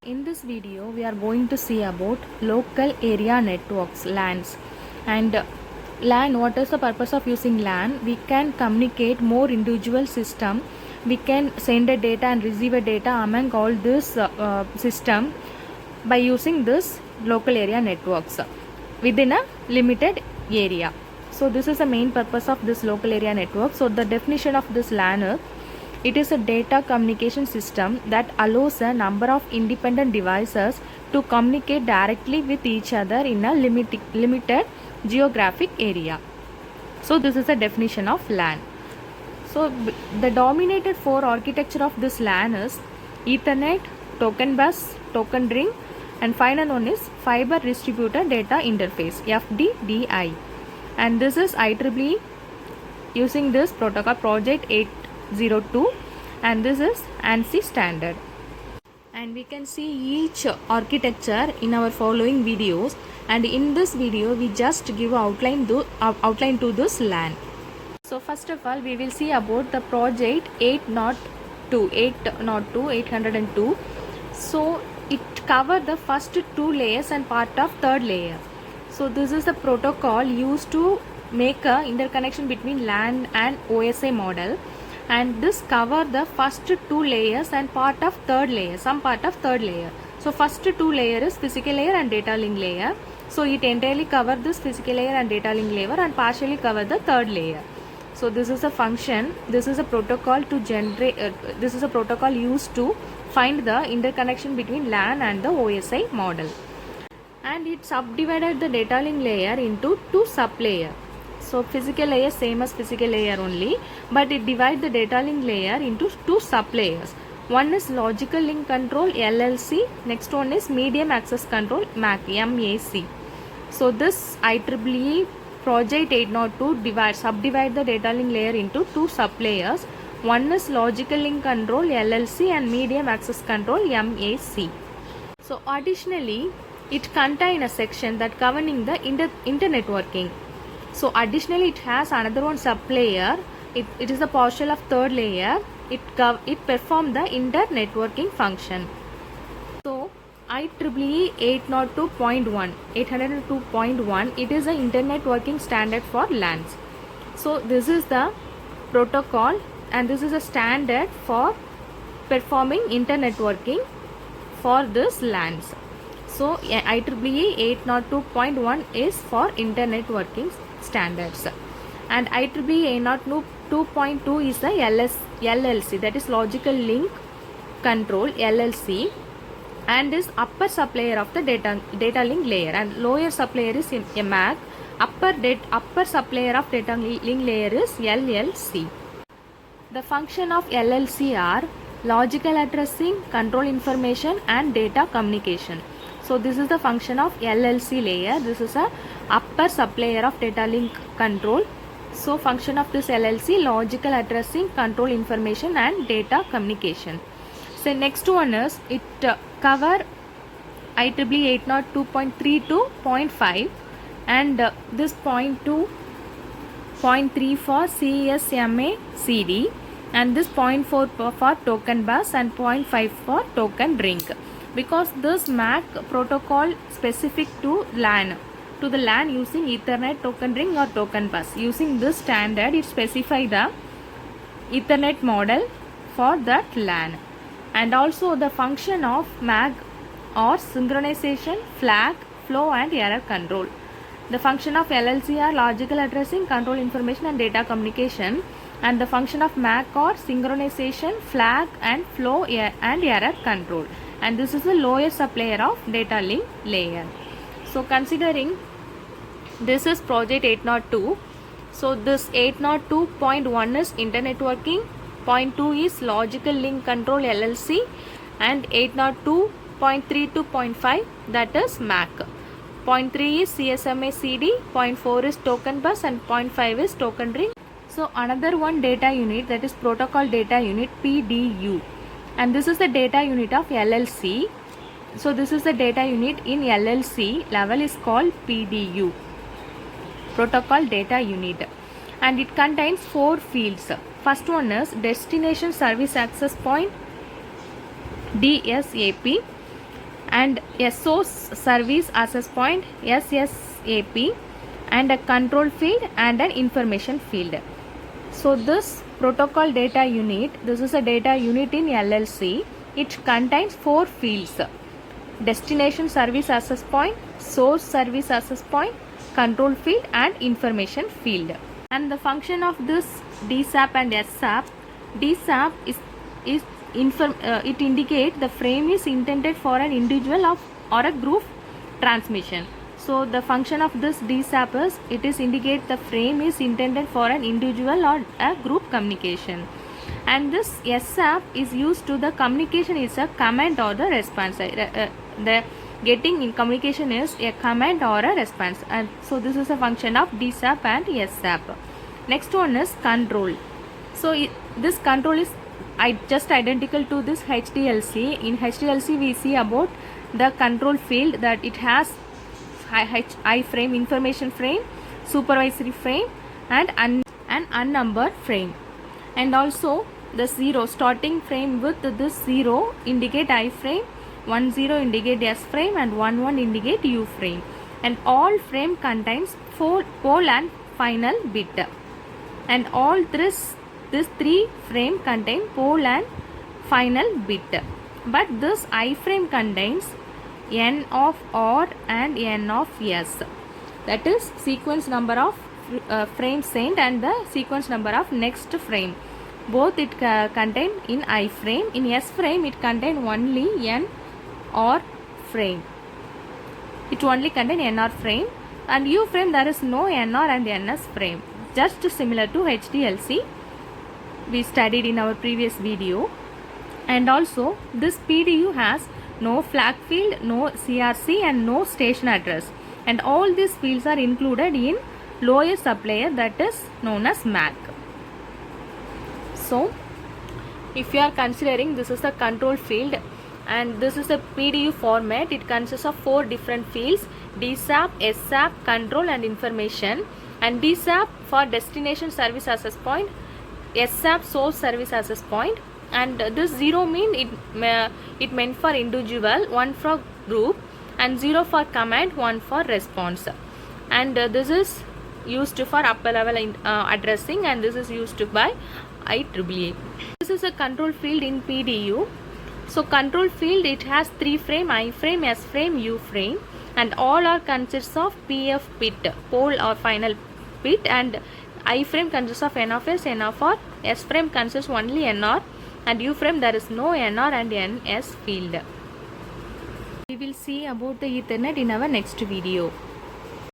In this video, we are going to see about local area networks, LANs. And LAN, what is the purpose of using LAN? We can communicate more individual system. We can send a data and receive a data among all this system by using this local area networks within a limited area. So this is the main purpose of this local area network. So the definition of this LAN is, it is a data communication system that allows a number of independent devices to communicate directly with each other in a limited geographic area. So this is the definition of LAN. So the dominated four architecture of this LAN is Ethernet, token bus, token ring, and final one is fiber distributed data interface, FDDI. And this is IEEE using this protocol project 802, and this is ANSI standard. And we can see each architecture in our following videos, and in this video we just give outline to this LAN. So first of all, we will see about the project 802. So it cover the first two layers and part of third layer. So this is the protocol used to make a interconnection between LAN and OSI model, and this cover the first two layers and part of third layer, some part of third layer. So first two layer is physical layer and data link layer. So it entirely cover this physical layer and data link layer and partially cover the third layer. So this is a function, this is a protocol to generate, this is a protocol used to find the interconnection between LAN and the OSI model. And it subdivided the data link layer into two sub layer. So physical layer same as physical layer only, but it divides the data link layer into two sub layers. One is logical link control, LLC. Next one is medium access control, MAC. So this IEEE project 802 subdivide the data link layer into two sub layers. One is logical link control, LLC, and medium access control, MAC. So additionally, it contains a section that governing the internetworking. So additionally, it has another one sub layer. It is a partial of third layer. It perform the internetworking function. So IEEE 802.1, it is an internet working standard for LANs. So this is the protocol, and this is a standard for performing internet working for this LANs. So IEEE 802.1 is for internet working standards, and IEEE 802.2 is the LLC, that is logical link control, LLC, and is upper sublayer of the data link layer, and lower sublayer is a MAC. Upper sublayer of data link layer is LLC. The function of LLC are logical addressing, control information, and data communication. So this is the function of LLC layer. This is a upper sublayer of data link control. So function of this LLC, logical addressing, control information, and data communication. So next one is, it cover IEEE 802.3 to 0.5, and this 0.2, 0.3 for CSMA CD, and this 0.4 for token bus, and 0.5 for token ring. Because this MAC protocol specific to LAN, to the LAN using Ethernet, token ring, or token bus. Using this standard, it specify the Ethernet model for that LAN. And also the function of MAC or synchronization, flag, flow, and error control. The function of LLC are logical addressing, control information, and data communication. And the function of MAC or synchronization, flag, and flow, and error control. And this is the lower sublayer of data link layer. So considering this is project 802, so this 802.1 is internet working, 0.2 is logical link control, LLC, and 802.3 to 0.5, that is MAC. 0.3 is CSMA CD, 0.4 is token bus, and 0.5 is token ring. So another one data unit, that is protocol data unit, PDU. And this is the data unit of LLC. So this is the data unit in LLC level is called PDU, protocol data unit, and it contains four fields. First one is destination service access point, DSAP. and a source service access point SSAP, and a control field and an information field. So this protocol data unit, this is a data unit in LLC. It contains 4 fields: destination service access point, source service access point, control field and information field. And the function of this DSAP and SSAP, DSAP it indicate the frame is intended for an individual or a group transmission. So the function of this DSAP is, it is indicate the frame is intended for an individual or a group communication. And this SSAP is used to the communication is a command or the response. The getting in communication is a command or a response, and so this is a function of DSAP and SSAP. Next one is control. So this control is just identical to this HDLC. In HDLC we see about the control field, that it has I frame, information frame, supervisory frame and an unnumbered frame. And also the 0 starting frame with this 0 indicate I frame, 10 indicate S frame and 11 indicate U frame. And all frame contains pole and final bit. And all this 3 frame contain pole and final bit. But this I frame contains N of R and N of S. That is sequence number of frame sent and the sequence number of next frame. Both it contain in I frame. In S frame it contain only N or frame. It only contain NR frame, and U frame there is no NR and NS frame. Just similar to HDLC we studied in our previous video. And also this PDU has no flag field, no CRC and no station address, and all these fields are included in lower sublayer, that is known as MAC. So if you are considering this is the control field and this is the PDU format, it consists of 4 different fields: DSAP, SSAP, control and information. And DSAP for destination service access point, SSAP source service access point, and this 0 mean it meant for individual, 1 for group, and 0 for command, 1 for response. And this is used for upper level addressing, and this is used by IEEE. This is a control field in PDU. So control field, it has 3 frame: I frame, S frame, U frame, and all are consists of PF bit, pole or final bit, and I frame consists of N of S, N of R, S frame consists only NR, and U frame there is no NR and NS field. We will see about the Ethernet in our next video.